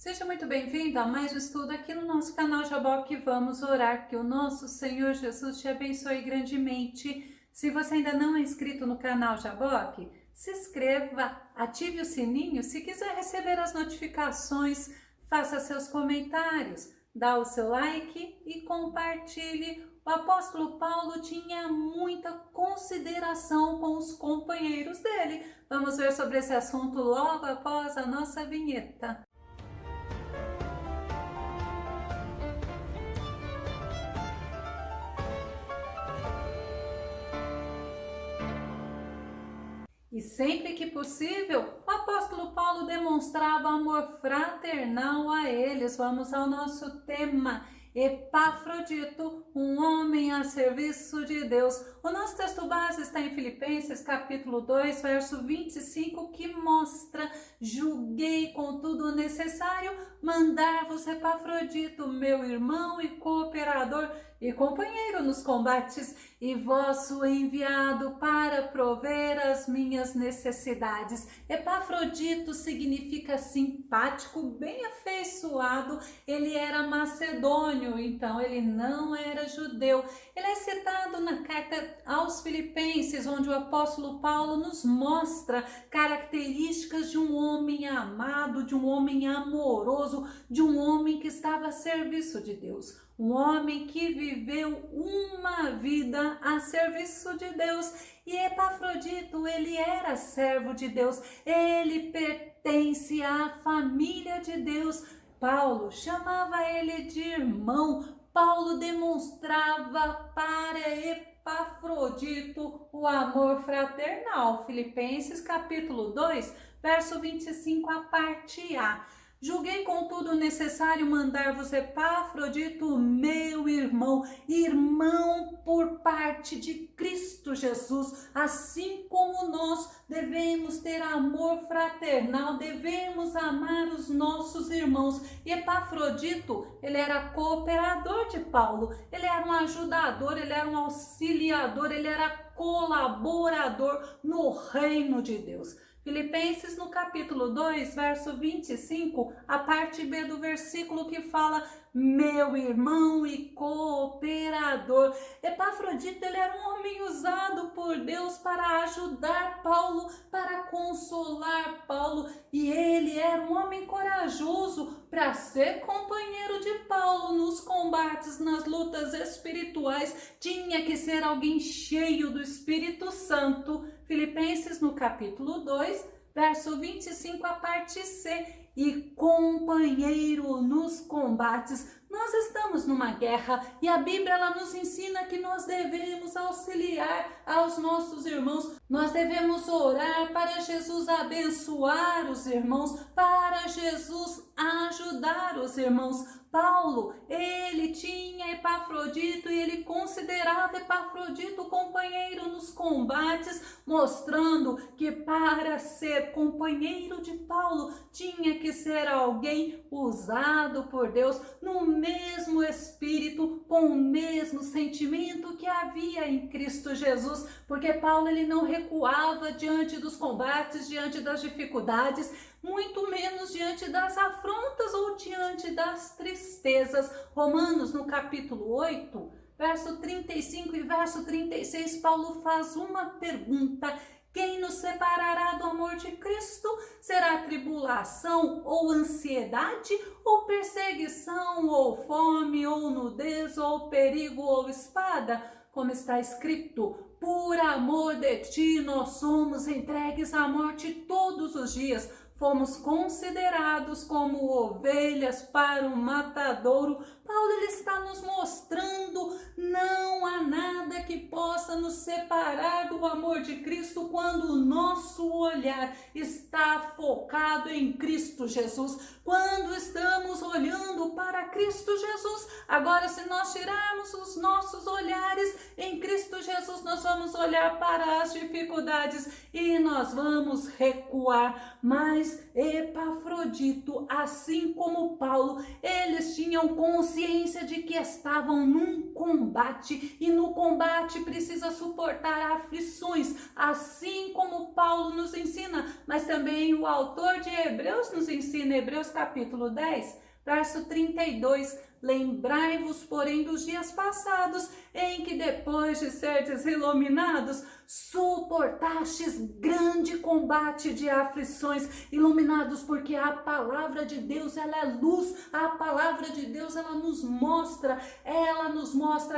Seja muito bem-vindo a mais um estudo aqui no nosso canal Jaboque. Vamos orar que o nosso Senhor Jesus te abençoe grandemente. Se você ainda não é inscrito no canal Jaboque, se inscreva, ative o sininho. Se quiser receber as notificações, faça seus comentários, dá o seu like e compartilhe. O apóstolo Paulo tinha muita consideração com os companheiros dele. Vamos ver sobre esse assunto logo após a nossa vinheta. E sempre que possível, o apóstolo Paulo demonstrava amor fraternal a eles. Vamos ao nosso tema: Epafrodito, um homem a serviço de Deus. O nosso texto base está em Filipenses capítulo 2, verso 25, que mostra: julguei contudo necessário mandar-vos Epafrodito, meu irmão e cooperador e companheiro nos combates, e vosso enviado para prover as minhas necessidades. Epafrodito significa simpático, bem afeiçoado. Ele era macedônio, então ele não era judeu. Ele é citado na carta aos Filipenses, onde o apóstolo Paulo nos mostra características de um homem amado, de um homem amoroso, de um homem que estava a serviço de Deus. Um homem que viveu uma vida a serviço de Deus. E Epafrodito, ele era servo de Deus, ele pertence à família de Deus. Paulo chamava ele de irmão. Paulo demonstrava para Epafrodito o amor fraternal. Filipenses capítulo 2, verso 25, a parte A. Julguei contudo necessário mandar-vos Epafrodito, meu irmão, irmão por parte de Cristo Jesus. Assim como nós devemos ter amor fraternal, devemos amar os nossos irmãos. E Epafrodito, ele era cooperador de Paulo, ele era um ajudador, ele era um auxiliador, ele era colaborador no reino de Deus. Filipenses no capítulo 2, verso 25, a parte B do versículo que fala: meu irmão e cooperador. Epafrodito, ele era um homem usado por Deus para ajudar Paulo, para consolar Paulo, e ele era um homem corajoso para ser companheiro de Paulo nos combates, nas lutas espirituais. Tinha que ser alguém cheio do Espírito Santo. Filipenses no capítulo 2, verso 25, a parte C, e companheiro nos combates. Nós estamos numa guerra e a Bíblia ela nos ensina que nós devemos auxiliar aos nossos irmãos. Nós devemos orar para Jesus abençoar os irmãos, para Jesus ajudar os irmãos. Paulo, ele tinha Epafrodito e ele considerava Epafrodito companheiro nos combates, mostrando que para ser companheiro de Paulo tinha que ser alguém usado por Deus no mesmo espírito, com o mesmo sentimento que havia em Cristo Jesus, porque Paulo ele não recuava diante dos combates, diante das dificuldades, muito menos diante das afrontas ou diante das tristezas. Romanos no capítulo 8, verso 35 e verso 36, Paulo faz uma pergunta: quem nos separará do amor de Cristo? Será tribulação ou ansiedade, ou perseguição, ou fome, ou nudez, ou perigo, ou espada? Como está escrito: por amor de ti nós somos entregues à morte todos os dias. Fomos considerados como ovelhas para o matadouro. Paulo ele está nos mostrando: não há nada que possa nos separar do amor de Cristo quando o nosso olhar está focado em Cristo Jesus, quando estamos olhando para Cristo Jesus. Agora, se nós tirarmos os nossos olhares em Cristo Jesus, nós vamos olhar para as dificuldades e nós vamos recuar. Mas Mas Epafrodito, assim como Paulo, eles tinham consciência de que estavam num combate, e no combate precisa suportar aflições, assim como Paulo nos ensina, mas também o autor de Hebreus nos ensina, Hebreus capítulo 10, verso 32, lembrai-vos, porém, dos dias passados, em que depois de serdes iluminados, suportastes grande combate de aflições, iluminados porque a palavra de Deus, ela é luz, a palavra de Deus, ela nos mostra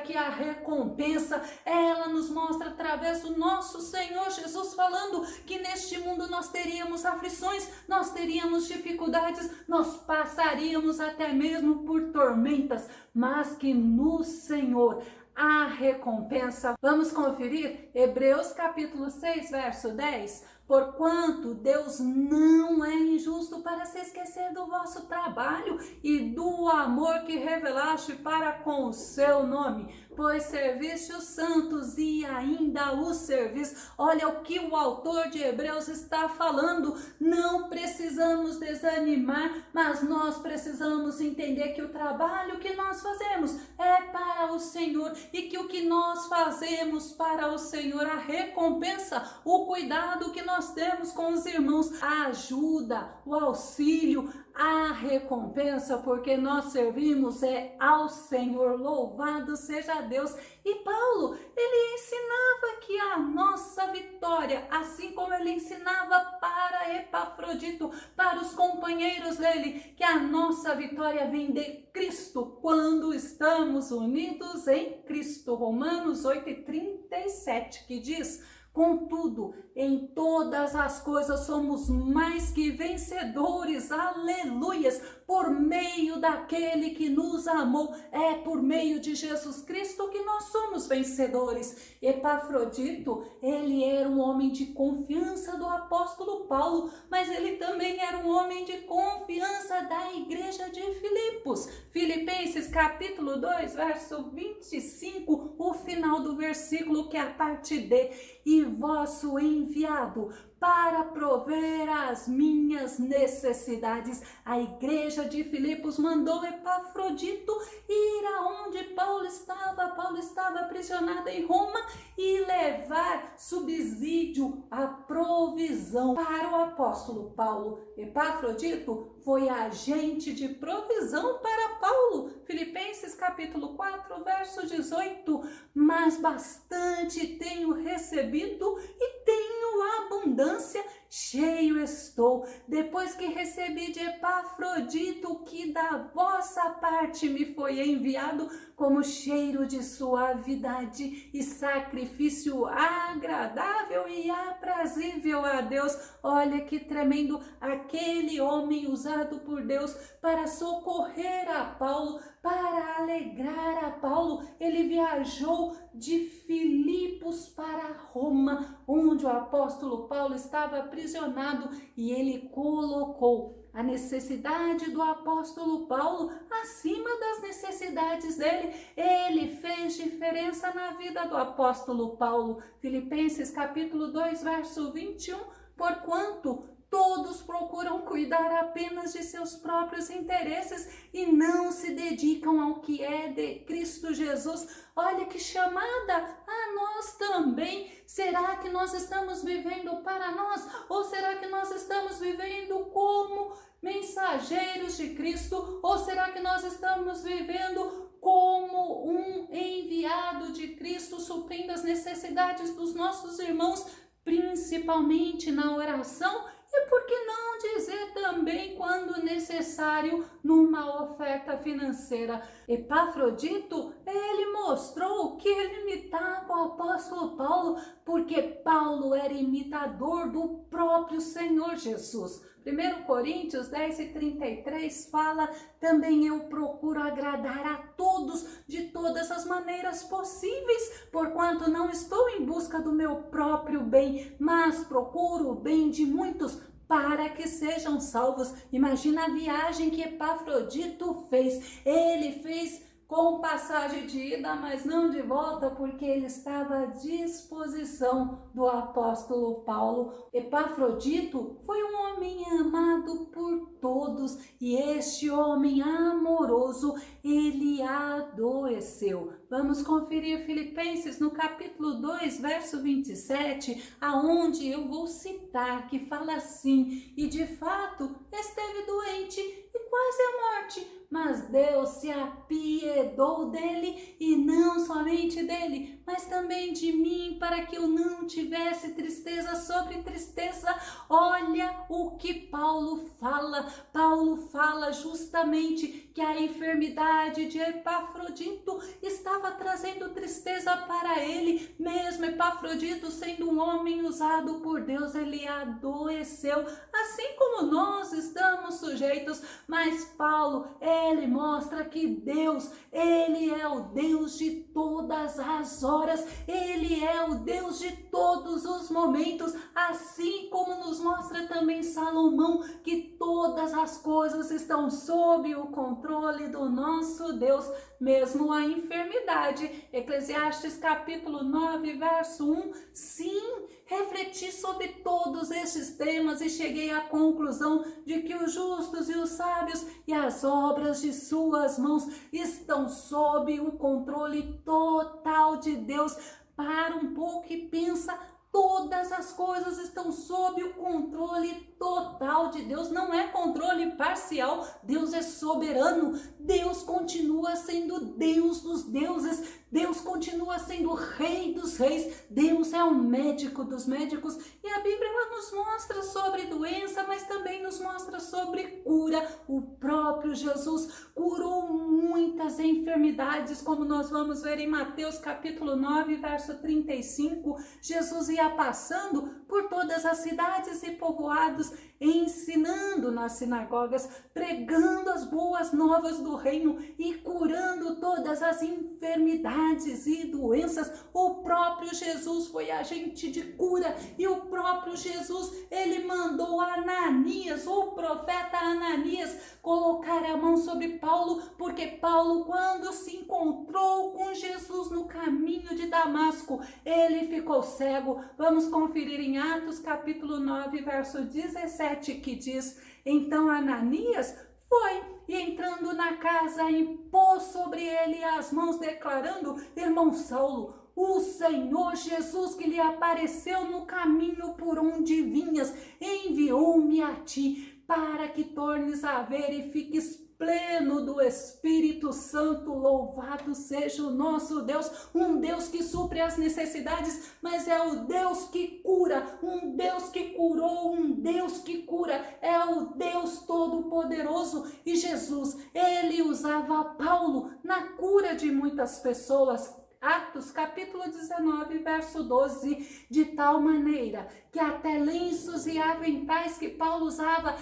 que a recompensa, ela nos mostra através do nosso Senhor Jesus, falando que neste mundo nós teríamos aflições, nós teríamos dificuldades, nós passaríamos até mesmo por tormentas, mas que no Senhor a recompensa. Vamos conferir Hebreus capítulo 6, verso 10. Porquanto Deus não é injusto para se esquecer do vosso trabalho e do amor que revelaste para com o seu nome, pois serviste os santos e ainda os servis. Olha o que o autor de Hebreus está falando. Não precisamos desanimar, mas nós precisamos entender que o trabalho que nós fazemos é para o Senhor, e que o que nós fazemos para o Senhor, a recompensa, o cuidado que nós temos com os irmãos, a ajuda, o auxílio, a recompensa, porque nós servimos ao Senhor. Louvado seja Deus. E Paulo, ele ensinava que a nossa vitória, assim como ele ensinava para Epafrodito, para os companheiros dele, que a nossa vitória vem de Cristo, quando estamos unidos em Cristo. Romanos 8:37, que diz: contudo, em todas as coisas somos mais que vencedores, aleluias, por meio daquele que nos amou. É por meio de Jesus Cristo que nós somos vencedores. Epafrodito, ele era um homem de confiança do apóstolo Paulo, mas ele também era um homem de confiança da igreja de Filipos. Filipenses capítulo 2, verso 25, o final do versículo, que é a parte D: e vosso enviado para prover as minhas necessidades. A igreja de Filipos mandou Epafrodito ir aonde Paulo estava. Paulo estava aprisionado em Roma, e levar subsídio, a provisão para o apóstolo Paulo. Epafrodito foi agente de provisão para Paulo. Filipenses capítulo 4, verso 18. Mas bastante tenho recebido e tenho abundância, cheio estou, depois que recebi de Epafrodito o que da vossa parte me foi enviado, como cheiro de suavidade e sacrifício agradável e aprazível a Deus. Olha que tremendo, aquele homem usado por Deus para socorrer a Paulo, para alegrar a Paulo. Ele viajou de Filipos para Roma, onde o apóstolo Paulo estava aprisionado, e ele colocou a necessidade do apóstolo Paulo acima das necessidades dele. Ele fez diferença na vida do apóstolo Paulo. Filipenses capítulo 2, verso 21, porquanto todos procuram cuidar apenas de seus próprios interesses e não se dedicam ao que é de Cristo Jesus. Olha que chamada a nós também. Será que nós estamos vivendo para nós? Ou será que nós estamos vivendo como mensageiros de Cristo? Ou será que nós estamos vivendo como um enviado de Cristo, suprindo as necessidades dos nossos irmãos, principalmente na oração? E por que não dizer também, quando necessário, numa oferta financeira? Epafrodito, ele mostrou que ele imitava o apóstolo Paulo, porque Paulo era imitador do próprio Senhor Jesus. 1 Coríntios 10:33 fala: também eu procuro agradar a todos de todas as maneiras possíveis, porquanto não estou em busca do meu próprio bem, mas procuro o bem de muitos, para que sejam salvos. Imagina a viagem que Epafrodito fez. Ele fez com passagem de ida, mas não de volta, porque ele estava à disposição do apóstolo Paulo. Epafrodito foi um homem amado por todos, e este homem amoroso, ele adoeceu. Vamos conferir Filipenses no capítulo 2, verso 27, aonde eu vou citar, que fala assim: e de fato esteve doente e quase à morte, mas Deus se apiedou dele, e não somente dele, mas também de mim, para que eu não tivesse tristeza sobre tristeza. Olha o que Paulo fala. Paulo fala justamente que a enfermidade de Epafrodito estava trazendo tristeza para ele. Mesmo Epafrodito sendo um homem usado por Deus, ele adoeceu, assim como nós estamos sujeitos. Mas Paulo, ele mostra que Deus, ele é o Deus de todas as horas, ele é o Deus de todos os momentos, assim como nos mostra também Salomão, que todas as coisas estão sob o controle do nosso Deus, mesmo a enfermidade. Eclesiastes capítulo 9, verso 1, sim, refleti sobre todos estes temas e cheguei à conclusão de que os justos e os sábios e as obras de suas mãos estão sob o controle total de Deus. Para um pouco e pensa, todas as coisas estão sob o controle total de Deus, não é controle parcial. Deus é soberano, Deus continua sendo Deus dos deuses, Deus continua sendo Rei dos reis, Deus é o médico dos médicos. E a Bíblia ela nos mostra sobre doença, mas também nos mostra sobre cura. O próprio Jesus curou muitas enfermidades, como nós vamos ver em Mateus capítulo 9, verso 35. Jesus ia passando por todas as cidades e povoados, ensinando nas sinagogas, pregando as boas novas do reino e curando todas as enfermidades e doenças. O próprio Jesus foi agente de cura, e o próprio Jesus, ele mandou Ananias, o profeta Ananias, colocar a mão sobre Paulo, porque Paulo, quando se encontrou com Jesus no caminho de Damasco, ele ficou cego. Vamos conferir em Atos capítulo 9, verso 17, que diz: então Ananias foi e, entrando na casa, impôs sobre ele as mãos, declarando: irmão Saulo, o Senhor Jesus, que lhe apareceu no caminho por onde vinhas, enviou-me a ti, para que tornes a ver e fiques pleno do Espírito Santo. Louvado seja o nosso Deus, um Deus que supre as necessidades, mas é o Deus que cura, um Deus que curou, um Deus que cura, é o Deus Todo-Poderoso. E Jesus, ele usava Paulo na cura de muitas pessoas. Atos capítulo 19, verso 12, de tal maneira que até lenços e aventais que Paulo usava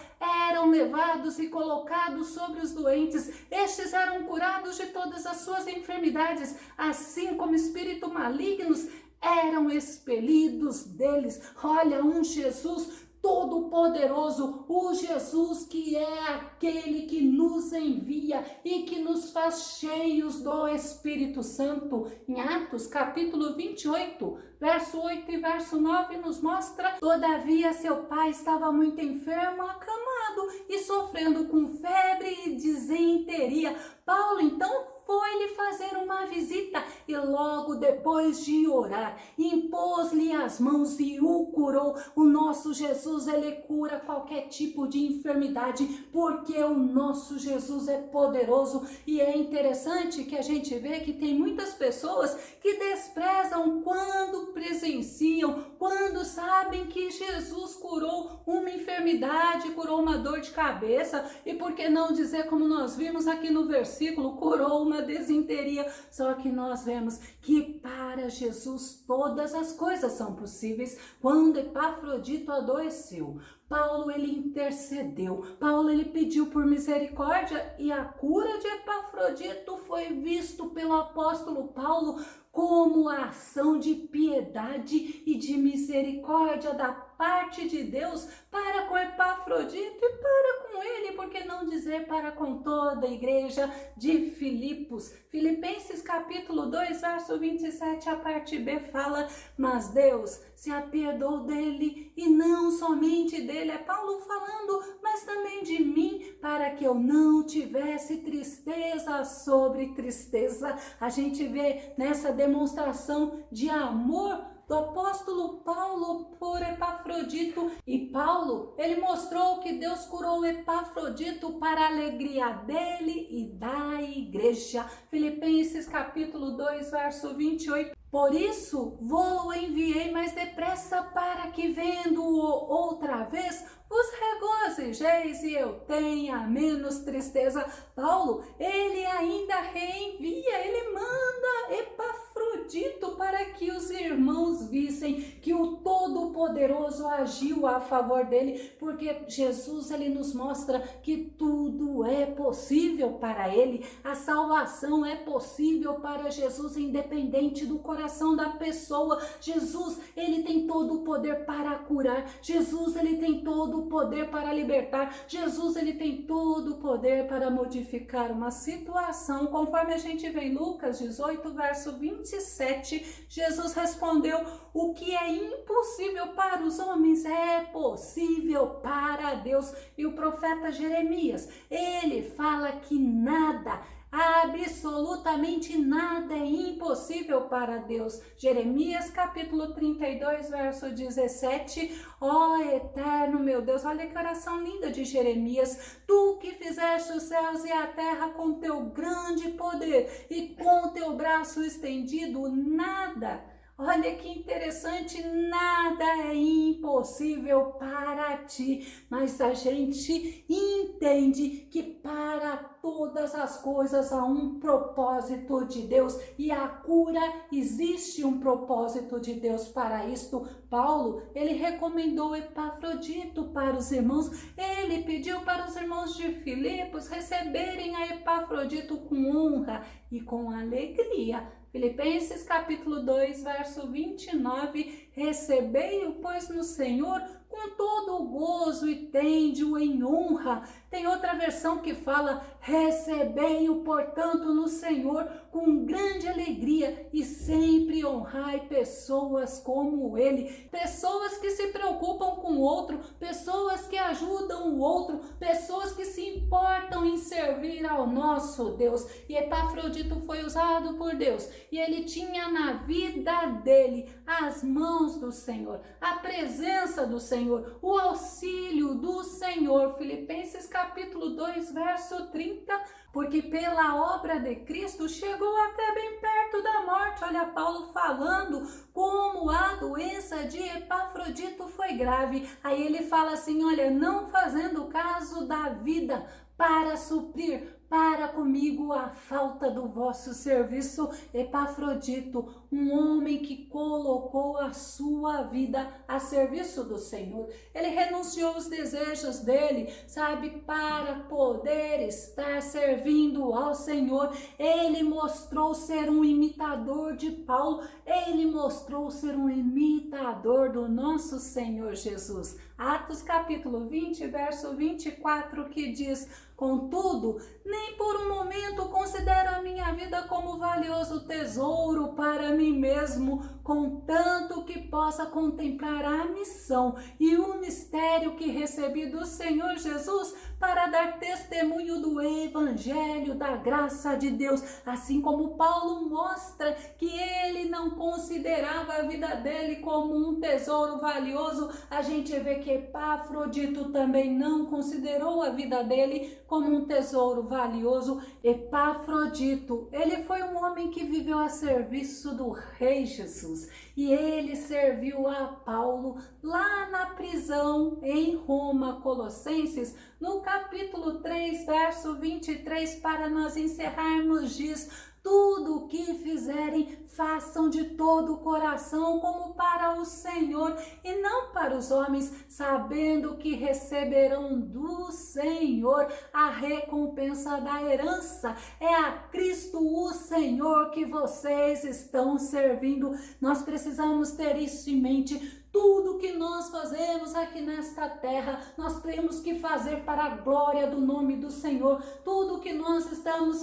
eram levados e colocados sobre os doentes. Estes eram curados de todas as suas enfermidades, assim como espíritos malignos eram expelidos deles. Olha, um Jesus Todo-Poderoso, o Jesus que é aquele que nos envia e que nos faz cheios do Espírito Santo. Em Atos capítulo 28, verso 8 e verso 9 nos mostra: todavia seu pai estava muito enfermo, acamado e sofrendo com febre e disenteria. Paulo então foi-lhe fazer uma visita e logo depois de orar, impôs-lhe as mãos e o curou. O nosso Jesus, ele cura qualquer tipo de enfermidade, porque o nosso Jesus é poderoso. E é interessante que a gente vê que tem muitas pessoas que desprezam quando presenciam, quando sabem que Jesus curou uma enfermidade, curou uma dor de cabeça, e por que não dizer, como nós vimos aqui no versículo, curou uma desinteria. Só que nós vemos que para Jesus todas as coisas são possíveis. Quando Epafrodito adoeceu, Paulo ele intercedeu, Paulo ele pediu por misericórdia, e a cura de Epafrodito foi visto pelo apóstolo Paulo como a ação de piedade e de misericórdia da parte de Deus para com Epafrodito e para com ele, por que não dizer para com toda a igreja de Filipos? Filipenses capítulo 2, verso 27, a parte B fala: mas Deus se apiedou dele, e não somente dele, é Paulo falando, mas também de mim, para que eu não tivesse tristeza sobre tristeza. A gente vê nessa demonstração de amor do apóstolo Paulo por Epafrodito. E Paulo, ele mostrou que Deus curou Epafrodito para a alegria dele e da igreja. Filipenses capítulo 2, verso 28. Por isso, vou-lo enviei mais depressa, para que, vendo-o outra vez, vos regozijeis e eu tenha menos tristeza. Paulo, ele ainda reenvia, ele manda Epafrodito para que os irmãos vissem que o Todo-Poderoso agiu a favor dele, porque Jesus, ele nos mostra que tudo é possível para ele. A salvação é possível para Jesus, independente do coração da pessoa. Jesus, ele tem todo o poder para curar. Jesus, ele tem todo o poder para libertar. Jesus, ele tem todo o poder para modificar uma situação. Conforme a gente vê em Lucas 18, verso 27, Jesus respondeu: o que é impossível para os homens é possível para Deus. E o profeta Jeremias, ele fala que nada, absolutamente nada é impossível para Deus. Jeremias capítulo 32, verso 17. Ó eterno meu Deus, olha que oração linda de Jeremias. Tu que fizeste os céus e a terra com teu grande poder e com teu braço estendido, nada, olha que interessante, nada é impossível para ti. Mas a gente entende que para todas as coisas há um propósito de Deus, e a cura, existe um propósito de Deus para isto. Paulo, ele recomendou Epafrodito para os irmãos, ele pediu para os irmãos de Filipos receberem a Epafrodito com honra e com alegria. Filipenses capítulo 2, verso 29, recebei-o, pois, no Senhor com todo o gozo e tende-o em honra. Tem outra versão que fala: recebei-o, portanto, no Senhor com grande alegria e sempre honrai pessoas como ele. Pessoas que se preocupam com o outro, pessoas que ajudam o outro, pessoas que se importam em servir ao nosso Deus. E Epafrodito foi usado por Deus, e ele tinha na vida dele as mãos do Senhor, a presença do Senhor, o auxílio do Senhor. Filipenses capítulo 2, verso 30, porque pela obra de Cristo chegou até bem perto da morte. Olha Paulo falando como a doença de Epafrodito foi grave. Aí ele fala assim, olha, não fazendo caso da vida para suprir para comigo a falta do vosso serviço. Epafrodito, um homem que colocou a sua vida a serviço do Senhor. Ele renunciou os desejos dele, sabe, para poder estar servindo ao Senhor. Ele mostrou ser um imitador de Paulo, ele mostrou ser um imitador do nosso Senhor Jesus. Atos capítulo 20, verso 24, que diz: contudo, nem por um momento considero a minha vida como valioso tesouro para mim mesmo, contanto que possa contemplar a missão e o mistério que recebi do Senhor Jesus para dar testemunho do Evangelho da graça de Deus. Assim como Paulo mostra que ele não considerava a vida dele como um tesouro valioso, a gente vê que Epafrodito também não considerou a vida dele como um tesouro valioso. Epafrodito, ele foi um homem que viveu a serviço do Rei Jesus, e ele serviu a Paulo lá na prisão em Roma. Colossenses, no capítulo 3, verso 23, para nós encerrarmos, diz: tudo o que fizerem, façam de todo o coração, como para o Senhor e não para os homens, sabendo que receberão do Senhor a recompensa da herança. É a Cristo o Senhor que vocês estão servindo. Nós precisamos ter isso em mente. Tudo que nós fazemos aqui nesta terra, nós temos que fazer para a glória do nome do Senhor. Tudo que nós estamos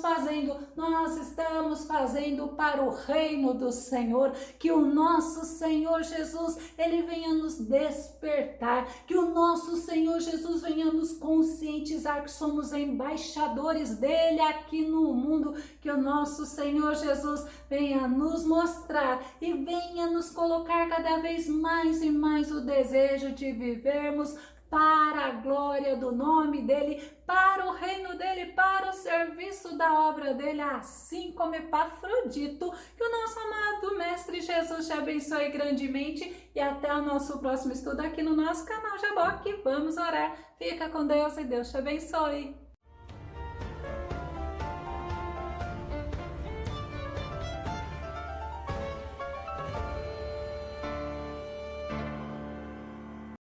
fazendo para o reino do Senhor. Que o nosso Senhor Jesus, Ele venha nos despertar, que o nosso Senhor Jesus venha nos conscientizar que somos embaixadores dele aqui no mundo, que o nosso Senhor Jesus venha nos mostrar e venha nos colocar cada vez mais e mais o desejo de vivermos para a glória do nome dele, para o reino dele, para o serviço da obra dele, assim como Epafrodito. Que o nosso amado Mestre Jesus te abençoe grandemente e até o nosso próximo estudo aqui no nosso canal Jaboque. Vamos orar. Fica com Deus e Deus te abençoe.